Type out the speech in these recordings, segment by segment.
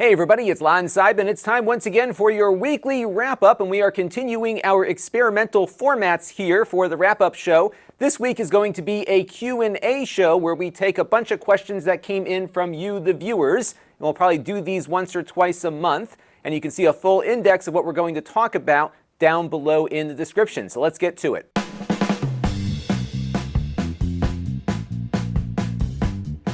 Hey everybody, it's Lon.TV, and it's time once again for your weekly wrap-up, and we are continuing our experimental formats here for the wrap-up show. This week is going to be a Q&A show where we take a bunch of questions that came in from you, the viewers, and we'll probably do these once or twice a month, and you can see a full index of what we're going to talk about down below in the description. So let's get to it.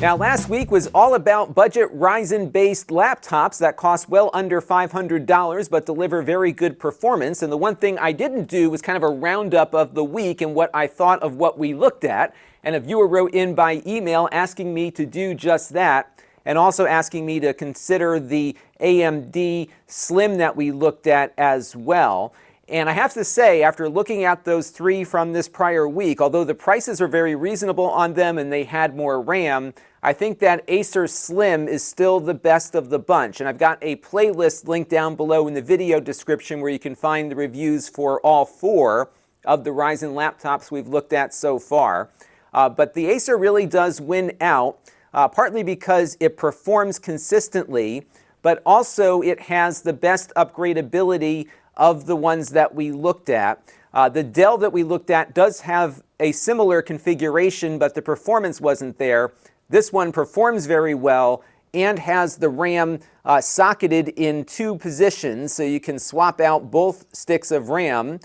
Now, last week was all about budget Ryzen-based laptops that cost well under $500 but deliver very good performance. And the one thing I didn't do was kind of a roundup of the week and what I thought of what we looked at. And a viewer wrote in by email asking me to do just that, and also asking me to consider the AMD Slim that we looked at as well. And I have to say, after looking at those three from this prior week, although the prices are very reasonable on them and they had more RAM, I think that Acer Slim is still the best of the bunch. And I've got a playlist linked down below in the video description where you can find the reviews for all four of the Ryzen laptops we've looked at so far. But the Acer really does win out, partly because it performs consistently, but also it has the best upgradability of the ones that we looked at. The Dell that we looked at does have a similar configuration, but the performance wasn't there. This one performs very well and has the RAM socketed in two positions, so you can swap out both sticks of RAM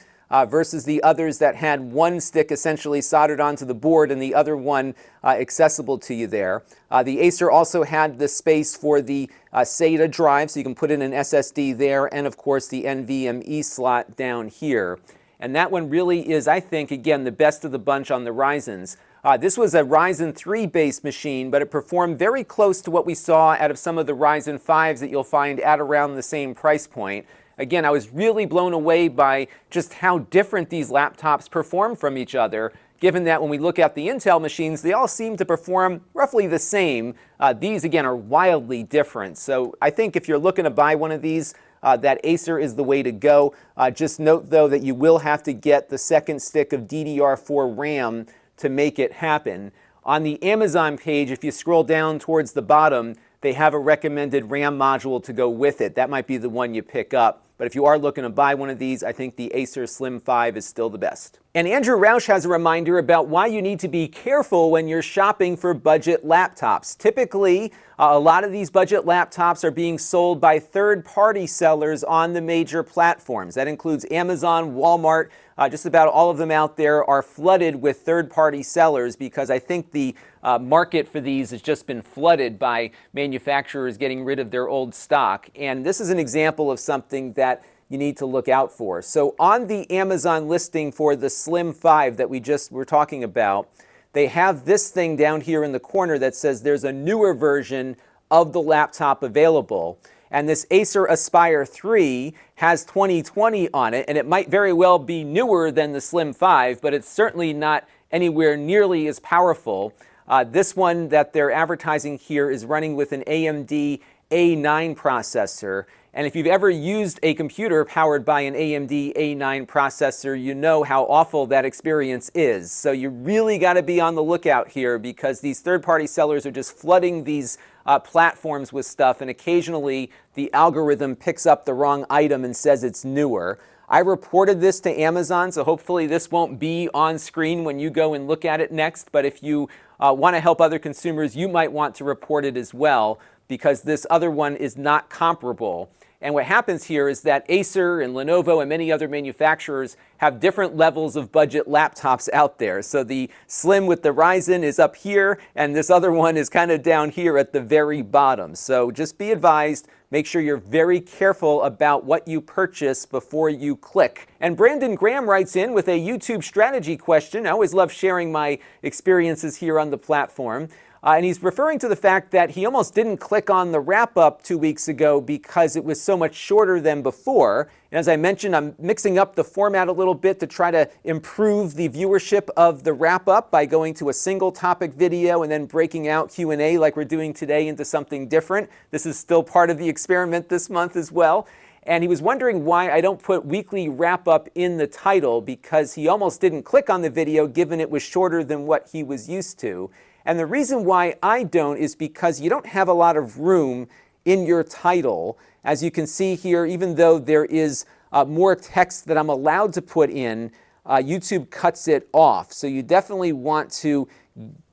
versus the others that had one stick essentially soldered onto the board and the other one accessible to you there. The Acer also had the space for the SATA drive, so you can put in an SSD there, and of course the NVMe slot down here. And that one really is, I think, again, the best of the bunch on the Ryzens. This was a Ryzen 3 based machine, but it performed very close to what we saw out of some of the Ryzen 5s that you'll find at around the same price point. Again, I was really blown away by just how different these laptops perform from each other, given that when we look at the Intel machines, they all seem to perform roughly the same. These, again, are wildly different. So I think if you're looking to buy one of these, that Acer is the way to go. Just note, though, that you will have to get the second stick of DDR4 RAM to make it happen. On the Amazon page, if you scroll down towards the bottom, they have a recommended RAM module to go with it. That might be the one you pick up. But if you are looking to buy one of these, I think the Acer Slim 5 is still the best. And Andrew Roush has a reminder about why you need to be careful when you're shopping for budget laptops. Typically, a lot of these budget laptops are being sold by third-party sellers on the major platforms. That includes Amazon, Walmart. Just about all of them out there are flooded with third-party sellers because I think the market for these has just been flooded by manufacturers getting rid of their old stock. And this is an example of something that you need to look out for. So on the Amazon listing for the Slim 5 that we just were talking about, they have this thing down here in the corner that says there's a newer version of the laptop available. And this Acer Aspire 3 has 2020 on it, and it might very well be newer than the Slim 5, but it's certainly not anywhere nearly as powerful. This one that they're advertising here is running with an AMD A9 processor. And if you've ever used a computer powered by an AMD A9 processor, you know how awful that experience is. So you really got to be on the lookout here because these third-party sellers are just flooding these platforms with stuff, and occasionally the algorithm picks up the wrong item and says it's newer. I reported this to Amazon, so hopefully this won't be on screen when you go and look at it next. But if you want to help other consumers, you might want to report it as well because this other one is not comparable. And what happens here is that Acer and Lenovo and many other manufacturers have different levels of budget laptops out there. So the Slim with the Ryzen is up here, and this other one is kind of down here at the very bottom. So just be advised, make sure you're very careful about what you purchase before you click. And Brandon Graham writes in with a YouTube strategy question. I always love sharing my experiences here on the platform. And he's referring to the fact that he almost didn't click on the wrap-up 2 weeks ago because it was so much shorter than before. And as I mentioned, I'm mixing up the format a little bit to try to improve the viewership of the wrap-up by going to a single topic video and then breaking out Q&A like we're doing today into something different. This is still part of the experiment this month as well. And he was wondering why I don't put weekly wrap-up in the title because he almost didn't click on the video given it was shorter than what he was used to. And the reason why I don't is because you don't have a lot of room in your title. As you can see here, even though there is more text that I'm allowed to put in, YouTube cuts it off. So you definitely want to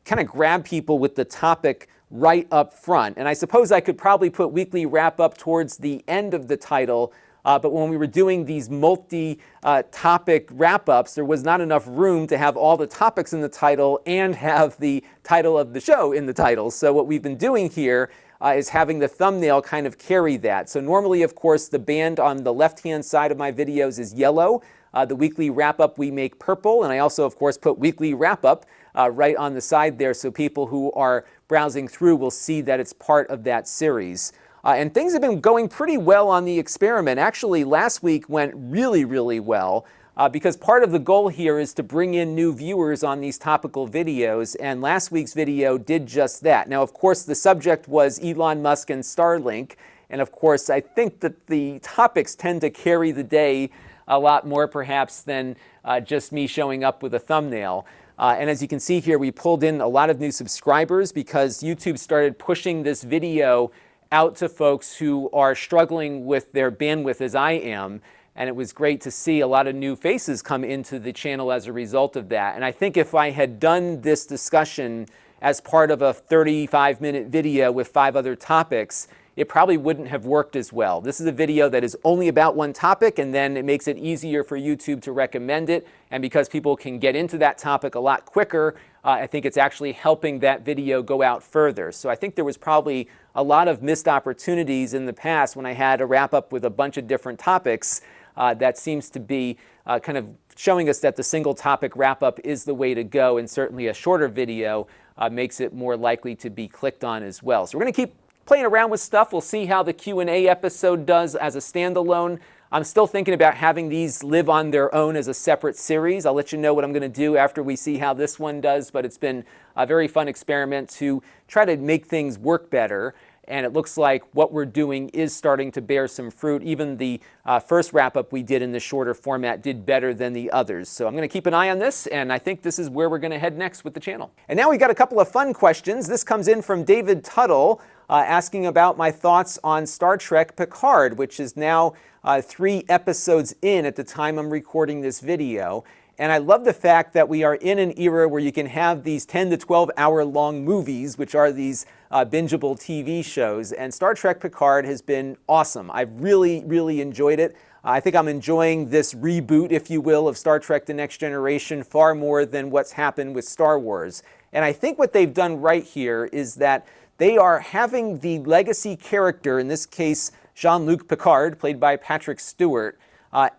kind of grab people with the topic right up front. And I suppose I could probably put weekly wrap-up towards the end of the title, but when we were doing these multi-topic wrap-ups, there was not enough room to have all the topics in the title and have the title of the show in the title. So what we've been doing here is having the thumbnail kind of carry that. So normally, of course, the band on the left-hand side of my videos is yellow. The weekly wrap-up we make purple, and I also, of course, put weekly wrap-up right on the side there so people who are browsing through will see that it's part of that series. And things have been going pretty well on the experiment. Actually, last week went really, really well because part of the goal here is to bring in new viewers on these topical videos, and last week's video did just that. Now, of course, the subject was Elon Musk and Starlink, and of course, I think that the topics tend to carry the day a lot more perhaps than just me showing up with a thumbnail. And as you can see here, we pulled in a lot of new subscribers because YouTube started pushing this video out to folks who are struggling with their bandwidth as I am. And it was great to see a lot of new faces come into the channel as a result of that. And I think if I had done this discussion as part of a 35-minute video with 5 other topics, it probably wouldn't have worked as well. This is a video that is only about one topic, and then it makes it easier for YouTube to recommend it. And because people can get into that topic a lot quicker, I think it's actually helping that video go out further. So I think there was probably a lot of missed opportunities in the past when I had a wrap-up with a bunch of different topics. That seems to be kind of showing us that the single topic wrap-up is the way to go, and certainly a shorter video makes it more likely to be clicked on as well. So we're going to keep playing around with stuff. We'll see how the Q&A episode does as a standalone. I'm still thinking about having these live on their own as a separate series. I'll let you know what I'm going to do after we see how this one does, but it's been a very fun experiment to try to make things work better. And it looks like what we're doing is starting to bear some fruit. Even the first wrap-up we did in the shorter format did better than the others. So I'm going to keep an eye on this, and I think this is where we're going to head next with the channel. And now we got a couple of fun questions. This comes in from David Tuttle, asking about my thoughts on Star Trek Picard, which is now 3 episodes in at the time I'm recording this video. And I love the fact that we are in an era where you can have these 10 to 12 hour long movies, which are these bingeable TV shows. And Star Trek Picard has been awesome. I've really, really enjoyed it. I think I'm enjoying this reboot, if you will, of Star Trek The Next Generation far more than what's happened with Star Wars. And I think what they've done right here is that they are having the legacy character, in this case, Jean-Luc Picard, played by Patrick Stewart,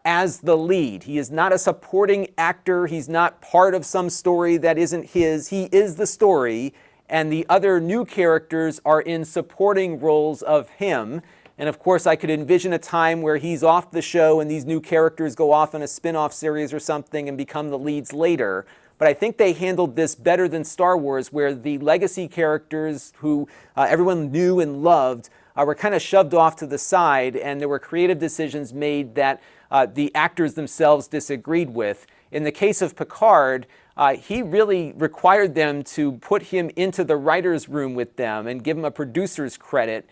as the lead. He is not a supporting actor. He's not part of some story that isn't his. He is the story, and the other new characters are in supporting roles of him. And of course, I could envision a time where he's off the show and these new characters go off in a spin-off series or something and become the leads later. But I think they handled this better than Star Wars, where the legacy characters who everyone knew and loved were kind of shoved off to the side, and there were creative decisions made that the actors themselves disagreed with. In the case of Picard, he really required them to put him into the writer's room with them and give him a producer's credit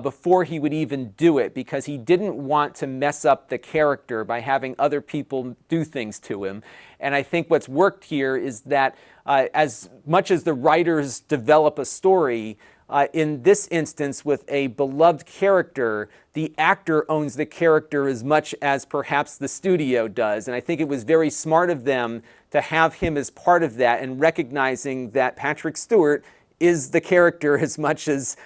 before he would even do it, because he didn't want to mess up the character by having other people do things to him. And I think what's worked here is that as much as the writers develop a story, in this instance with a beloved character, the actor owns the character as much as perhaps the studio does. And I think it was very smart of them to have him as part of that, and recognizing that Patrick Stewart is the character as much as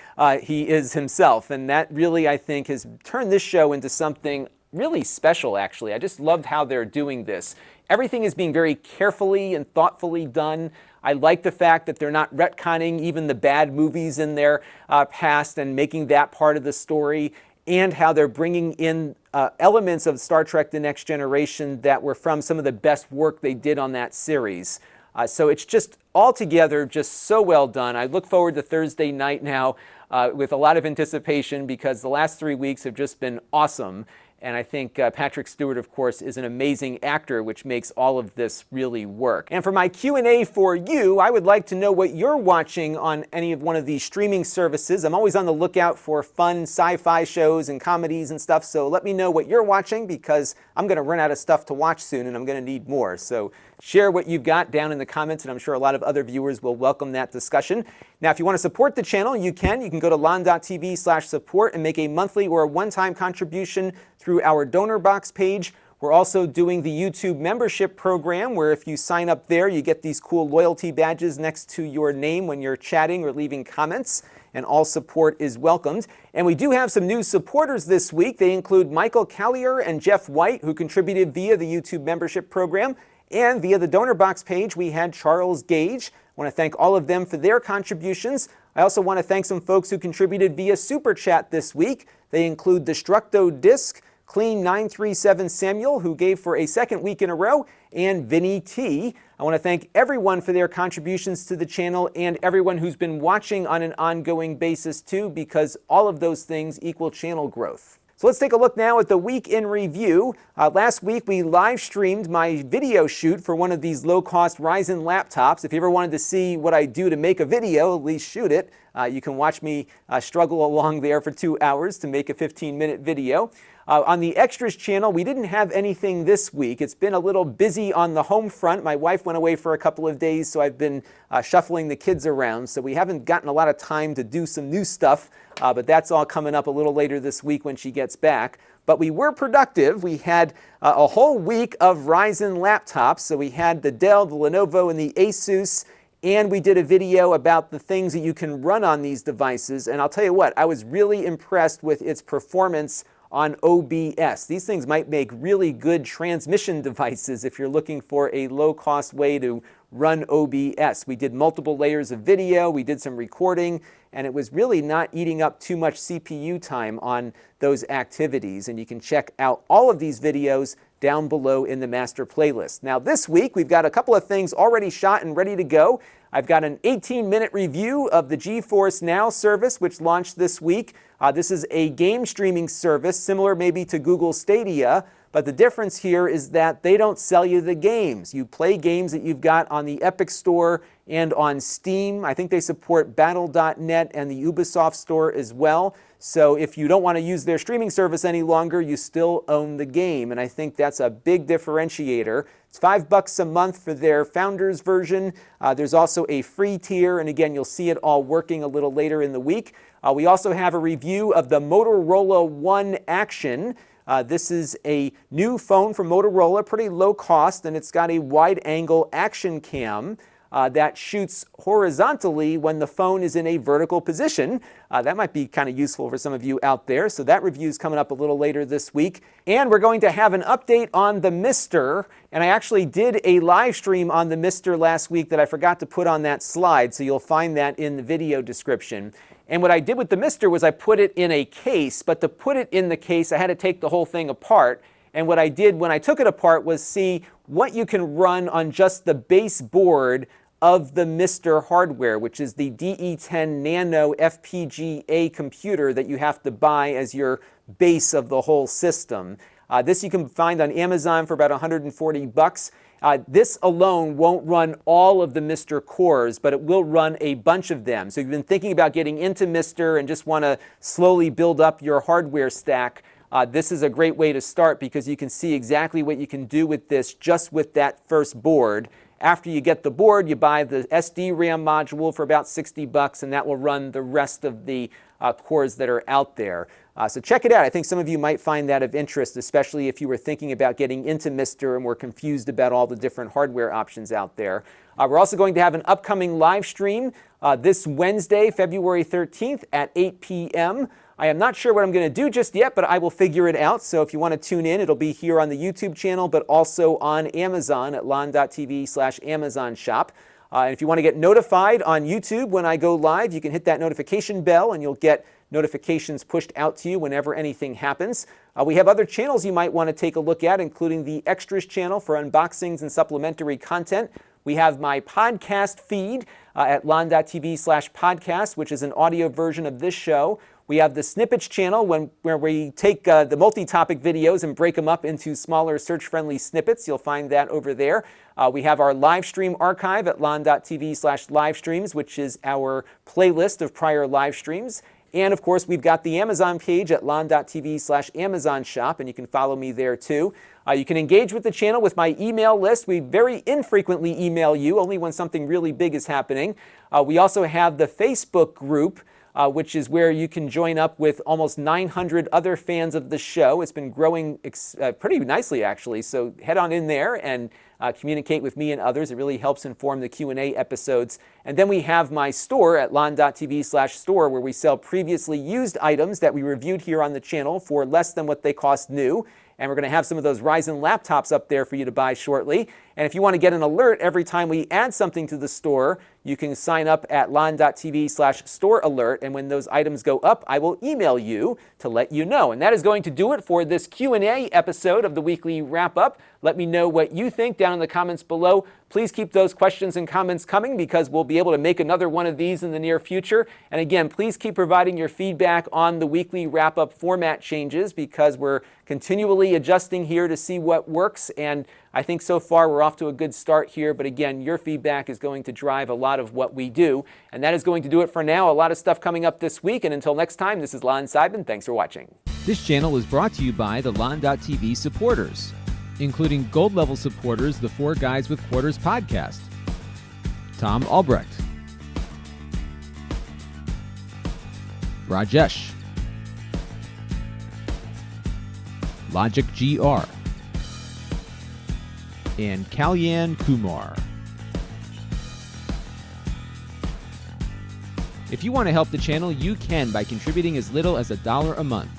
he is himself. And that really, I think, has turned this show into something really special, actually. I just loved how they're doing this. Everything is being very carefully and thoughtfully done. I like the fact that they're not retconning even the bad movies in their past and making that part of the story, and how they're bringing in elements of Star Trek The Next Generation that were from some of the best work they did on that series. So it's just altogether just so well done. I look forward to Thursday night now with a lot of anticipation, because the last 3 weeks have just been awesome. And I think Patrick Stewart, of course, is an amazing actor, which makes all of this really work. And for my Q&A for you, I would like to know what you're watching on any of one of these streaming services. I'm always on the lookout for fun sci-fi shows and comedies and stuff, so let me know what you're watching, because I'm going to run out of stuff to watch soon and I'm going to need more. So share what you've got down in the comments, and I'm sure a lot of other viewers will welcome that discussion. Now, if you want to support the channel, you can go to Lon.TV/support and make a monthly or a one-time contribution through our donor box page. We're also doing the YouTube membership program, where if you sign up there, you get these cool loyalty badges next to your name when you're chatting or leaving comments, and all support is welcomed. And we do have some new supporters this week. They include Michael Callier and Jeff White, who contributed via the YouTube membership program. And via the donor box page, we had Charles Gage. I want to thank all of them for their contributions. I also want to thank some folks who contributed via Super Chat this week. They include Destructo Disc, Clean937 Samuel, who gave for a second week in a row, and Vinny T. I want to thank everyone for their contributions to the channel, and everyone who's been watching on an ongoing basis too, because all of those things equal channel growth. So let's take a look now at the week in review. Last week we live streamed my video shoot for one of these low-cost Ryzen laptops. If you ever wanted to see what I do to make a video, at least shoot it, you can watch me struggle along there for 2 hours to make a 15-minute video. On the Extras channel, we didn't have anything this week. It's been a little busy on the home front. My wife went away for a couple of days, so I've been shuffling the kids around. So we haven't gotten a lot of time to do some new stuff, but that's all coming up a little later this week when she gets back. But we were productive. We had a whole week of Ryzen laptops. So we had the Dell, the Lenovo, and the Asus. And we did a video about the things that you can run on these devices. And I'll tell you what, I was really impressed with its performance on OBS. These things might make really good transmission devices if you're looking for a low-cost way to run OBS. We did multiple layers of video, we did some recording, and it was really not eating up too much CPU time on those activities. And you can check out all of these videos down below in the master playlist. Now this week, we've got a couple of things already shot and ready to go. I've got an 18-minute review of the GeForce Now service, which launched this week. This is a game streaming service, similar maybe to Google Stadia, but the difference here is that they don't sell you the games. You play games that you've got on the Epic Store and on Steam. I think they support Battle.net and the Ubisoft Store as well. So if you don't want to use their streaming service any longer, you still own the game. And I think that's a big differentiator. It's $5 a month for their Founders version. There's also a free tier. And again, you'll see it all working a little later in the week. We also have a review of the Motorola One Action. This is a new phone from Motorola, pretty low cost, and it's got a wide-angle action cam that shoots horizontally when the phone is in a vertical position. That might be kind of useful for some of you out there. So that review is coming up a little later this week. And we're going to have an update on the Mister. And I actually did a live stream on the Mister last week that I forgot to put on that slide. So you'll find that in the video description. And what I did with the Mister was I put it in a case. But to put it in the case, I had to take the whole thing apart. And what I did when I took it apart was see what you can run on just the base board of the Mister hardware, which is the DE10 Nano FPGA computer that you have to buy as your base of the whole system. This you can find on Amazon for about $140. This alone won't run all of the Mister cores, but it will run a bunch of them. So if you've been thinking about getting into Mister and just want to slowly build up your hardware stack, this is a great way to start because you can see exactly what you can do with this just with that first board. After you get the board, you buy the SD RAM module for about $60, and that will run the rest of the cores that are out there. So check it out. I think some of you might find that of interest, especially if you were thinking about getting into Mister and were confused about all the different hardware options out there. We're also going to have an upcoming live stream this Wednesday, February 13th at 8 p.m. I am not sure what I'm going to do just yet, but I will figure it out. So if you want to tune in, it'll be here on the YouTube channel, but also on Amazon at Lon.TV/Amazon shop. And if you want to get notified on YouTube when I go live, you can hit that notification bell and you'll get notifications pushed out to you whenever anything happens. We have other channels you might want to take a look at, including the Extras channel for unboxings and supplementary content. We have my podcast feed at Lon.TV/podcast, which is an audio version of this show. We have the Snippets channel where we take the multi-topic videos and break them up into smaller search-friendly snippets. You'll find that over there. We have our live stream archive at Lon.TV/livestreams, which is our playlist of prior live streams. And of course, we've got the Amazon page at Lon.TV/Amazon shop, and you can follow me there too. You can engage with the channel with my email list. We very infrequently email you, only when something really big is happening. We also have the Facebook group, which is where you can join up with almost 900 other fans of the show. It's been growing pretty nicely, actually, so head on in there and communicate with me and others. It really helps inform the Q&A episodes. And then we have my store at Lon.TV/store, where we sell previously used items that we reviewed here on the channel for less than what they cost new. And we're going to have some of those Ryzen laptops up there for you to buy shortly. And if you want to get an alert every time we add something to the store, you can sign up at Lon.TV/store alert. And when those items go up, I will email you to let you know. And that is going to do it for this Q&A episode of the weekly wrap-up. Let me know what you think down in the comments below. Please keep those questions and comments coming, because we'll be able to make another one of these in the near future. And again, please keep providing your feedback on the weekly wrap-up format changes, because we're continually adjusting here to see what works. And I think so far we're off to a good start here. But again, your feedback is going to drive a lot of what we do. And that is going to do it for now. A lot of stuff coming up this week. And until next time, this is Lon Seidman. Thanks for watching. This channel is brought to you by the Lon.TV supporters, including gold level supporters, the Four Guys with Quarters podcast, Tom Albrecht, Rajesh, Logic GR, and Kalyan Kumar. If you want to help the channel, you can by contributing as little as $1 a month.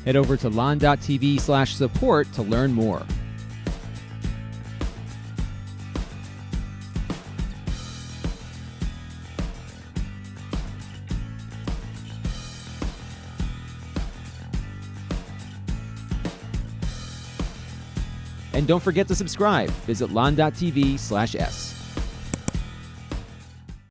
Head over to Lon.TV/support to learn more. And don't forget to subscribe. Visit Lon.TV/s.